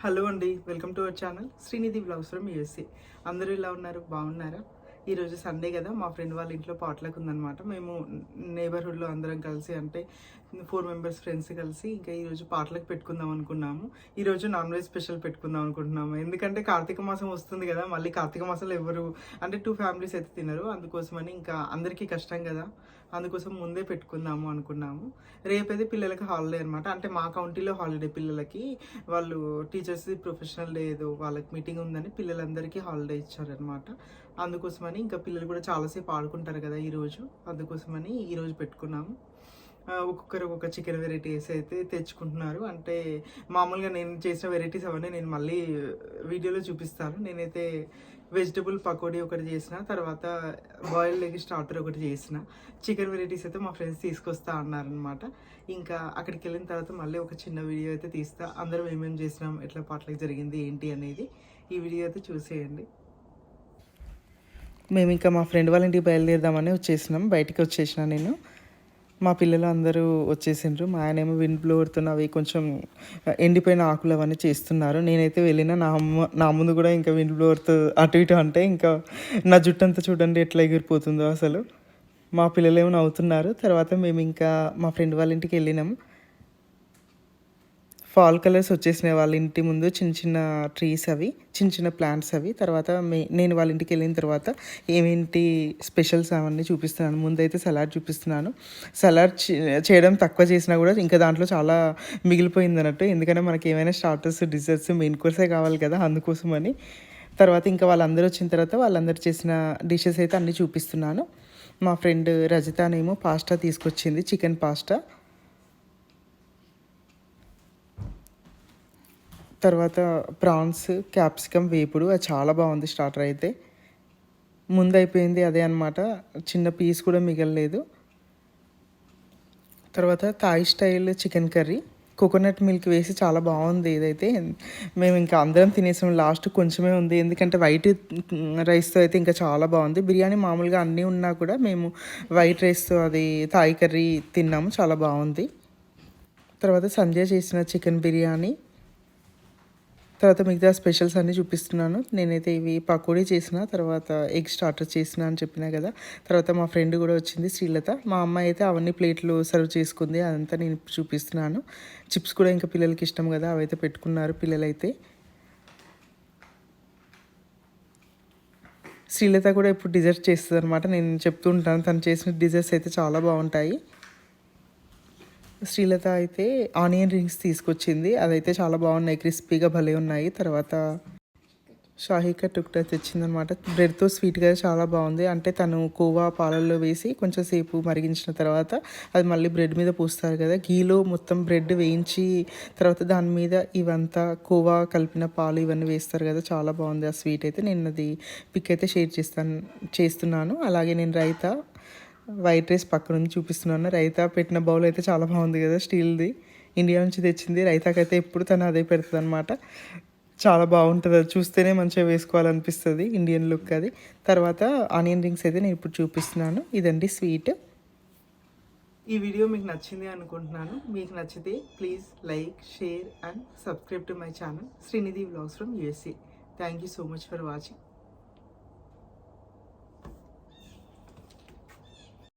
Hello అండి, welcome to our channel Srinidhi blogs from USA. అందరూ ఇలా ఉన్నారు, బాగున్నారా? ఈరోజు సండే కదా, మా ఫ్రెండ్ వాళ్ళ ఇంట్లో పాట్లకు ఉందన్నమాట. మేము నేబర్హుడ్లో అందరం కలిసి, అంటే 4 మెంబర్స్ ఫ్రెండ్స్ కలిసి ఇంకా ఈరోజు పాటలకు పెట్టుకుందాం అనుకున్నాము. ఈరోజు నాన్ వెజ్ స్పెషల్ పెట్టుకుందాం అనుకుంటున్నాము. ఎందుకంటే కార్తీక మాసం వస్తుంది కదా, మళ్ళీ కార్తీక మాసంలో ఎవరు అంటే 2 ఫ్యామిలీస్ అయితే తినరు. అందుకోసమని ఇంకా అందరికీ కష్టం కదా, అందుకోసం ముందే పెట్టుకుందాము అనుకున్నాము. రేపైతే పిల్లలకి హాలిడే అనమాట. అంటే మా కౌంటీలో హాలిడే పిల్లలకి. వాళ్ళు టీచర్స్ ప్రొఫెషనల్ డే ఏదో వాళ్ళకి మీటింగ్ ఉందని పిల్లలందరికీ హాలిడే ఇచ్చారనమాట. అందుకోసమని ఇంకా పిల్లలు కూడా చాలాసేపు ఆడుకుంటారు కదా ఈరోజు, అందుకోసమని ఈరోజు పెట్టుకున్నాము. ఒక్కొక్కరు ఒక్కొక్క చికెన్ వెరైటీస్ అయితే తెచ్చుకుంటున్నారు. అంటే మామూలుగా నేను చేసిన వెరైటీస్ అవన్నీ నేను మళ్ళీ వీడియోలో చూపిస్తాను. నేనైతే వెజిటబుల్ పకోడీ ఒకటి చేసిన, తర్వాత బాయిల్డ్ ఎగ్ స్టార్టర్ ఒకటి చేసిన. చికెన్ వెరైటీస్ అయితే మా ఫ్రెండ్స్ తీసుకొస్తా అన్నారనమాట. ఇంకా అక్కడికి వెళ్ళిన తర్వాత మళ్ళీ ఒక చిన్న వీడియో అయితే తీస్తా. అందరం ఏమేమి చేసినాం, ఎట్లా పాటలకు జరిగింది ఏంటి అనేది ఈ వీడియో అయితే చూసేయండి. మేము ఇంకా మా ఫ్రెండ్ వాళ్ళ ఇంటికి బయలుదేరదామని వచ్చేసినాం. బయటికి వచ్చేసిన నేను, మా పిల్లలు అందరూ వచ్చేసిండ్రు. మా ఆయన ఏమో విండ్ బ్లోవర్తో అవి కొంచెం ఎండిపోయిన ఆకులు అవన్నీ చేస్తున్నారు. నేనైతే వెళ్ళిన నా ముందు కూడా ఇంకా విండ్ బ్లోవర్తో అటు ఇటు అంటే ఇంకా నా జుట్టు అంతా చూడండి ఎట్లా ఎగిరిపోతుందో అసలు. మా పిల్లలు ఏమో నవ్వుతున్నారు. తర్వాత మేము ఇంకా మా ఫ్రెండ్ వాళ్ళ ఇంటికి వెళ్ళినాం. ఫాల్ కలర్స్ వచ్చేసినాయి వాళ్ళ ఇంటి ముందు, చిన్న చిన్న ట్రీస్ అవి, చిన్న చిన్న ప్లాంట్స్ అవి. తర్వాత నేను వాళ్ళ ఇంటికి వెళ్ళిన తర్వాత ఏమేంటి స్పెషల్స్ అవన్నీ చూపిస్తున్నాను. ముందైతే సలాడ్ చూపిస్తున్నాను. సలాడ్ చేయడం తక్కువ చేసినా కూడా ఇంకా దాంట్లో చాలా మిగిలిపోయింది అన్నట్టు. ఎందుకంటే మనకి ఏమైనా స్టార్టర్స్, డిజర్ట్స్, మెయిన్ కోర్సే కావాలి కదా, అందుకోసమని. తర్వాత ఇంకా వాళ్ళందరూ వచ్చిన తర్వాత వాళ్ళందరూ చేసిన డిషెస్ అయితే అన్నీ చూపిస్తున్నాను. మా ఫ్రెండ్ రజితానేమో పాస్తా తీసుకొచ్చింది, చికెన్ పాస్తా. తర్వాత ప్రాన్స్, క్యాప్సికమ్ వేపుడు, అది చాలా బాగుంది స్టార్టర్ అయితే. ముందు అయిపోయింది అదే అనమాట, చిన్న పీస్ కూడా మిగలలేదు. తర్వాత Thai style chicken curry, coconut milk వేసి చాలా బాగుంది ఇదైతే. మేము ఇంకా అందరం తినేసాం, లాస్ట్ కొంచెమే ఉంది. ఎందుకంటే వైట్ రైస్తో అయితే ఇంకా చాలా బాగుంది. బిర్యానీ మామూలుగా అన్నీ ఉన్నా కూడా మేము వైట్ రైస్తో అది థాయ్ కర్రీ తిన్నాము, చాలా బాగుంది. తర్వాత సంధ్య చేసిన చికెన్ బిర్యానీ. తర్వాత మిగతా స్పెషల్స్ అన్నీ చూపిస్తున్నాను. నేనైతే ఇవి పకోడీ చేసిన, తర్వాత ఎగ్ స్టార్టర్ చేసిన అని చెప్పినా కదా. తర్వాత మా ఫ్రెండ్ కూడా వచ్చింది, శ్రీలత. మా అమ్మాయి అయితే అవన్నీ ప్లేట్లు సర్వ్ చేసుకుంది, అదంతా నేను చూపిస్తున్నాను. చిప్స్ కూడా ఇంకా పిల్లలకి ఇష్టం కదా, అవైతే పెట్టుకున్నారు పిల్లలైతే. శ్రీలత కూడా ఇప్పుడు డిజర్ట్ చేస్తుంది అనమాట. నేను చెప్తూ ఉంటాను, తను చేసిన డిజర్ట్స్ అయితే చాలా బాగుంటాయి. శ్రీలత అయితే ఆనియన్ రింగ్స్ తీసుకొచ్చింది, అదైతే చాలా బాగున్నాయి, క్రిస్పీగా భలే ఉన్నాయి. తర్వాత షాహీకా టుక్టా తెచ్చిందనమాట. బ్రెడ్తో స్వీట్గా చాలా బాగుంది. అంటే తను కోవా పాలల్లో వేసి కొంచెం సేపు మరిగించిన తర్వాత అది మళ్ళీ బ్రెడ్ మీద పూస్తారు కదా, గీలో మొత్తం బ్రెడ్ వేయించి తర్వాత దాని మీద ఇవంతా కోవా కలిపిన పాలు ఇవన్నీ వేస్తారు కదా, చాలా బాగుంది ఆ స్వీట్ అయితే. నేను అది పిక్ అయితే షేర్ చేస్తున్నాను. అలాగే నేను రైతా వైట్ రైస్ పక్క నుంచి చూపిస్తున్నాను. రైతా పెట్టిన బౌల్ అయితే చాలా బాగుంది కదా, స్టీల్ది, ఇండియా నుంచి తెచ్చింది. రైతాకైతే ఎప్పుడు తను అదే పెడుతుంది అనమాట. చాలా బాగుంటుంది, అది చూస్తేనే మంచిగా వేసుకోవాలనిపిస్తుంది, ఇండియన్ లుక్ అది. తర్వాత ఆనియన్ రింగ్స్ అయితే నేను ఇప్పుడు చూపిస్తున్నాను. ఇదండి స్వీట్. ఈ వీడియో మీకు నచ్చింది అనుకుంటున్నాను. మీకు నచ్చితే please like, share and subscribe to my channel Srinidhi vlogs from USA. Thank you so much for watching.